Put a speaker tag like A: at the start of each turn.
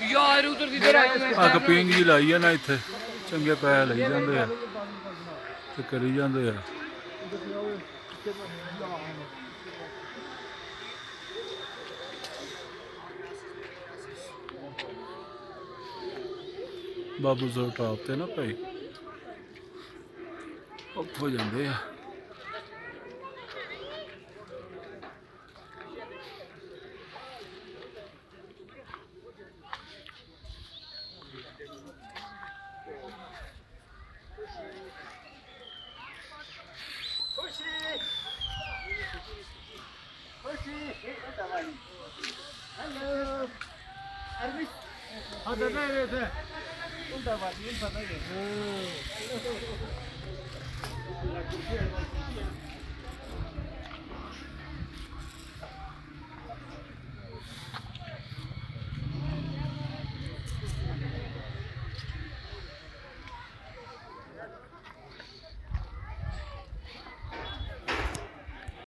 A: यार उधर किधर आया मैं
B: ਅੱਗ ਪਿੰਗ ਜੀ ਲਾਈ ਆ ਨਾ ਇੱਥੇ ਚੰਗੇ ਪੈਸੇ ਲਈ ਜਾਂਦੇ ਆ ਤੇ ਕਰੀ ਜਾਂਦੇ ਆ ਬਾਬੂ ਸਰ ਟਾਪ ਤੇ ਨਾ ਭਾਈ ਉੱਥੋਂ ਜਾਂਦੇ ਆ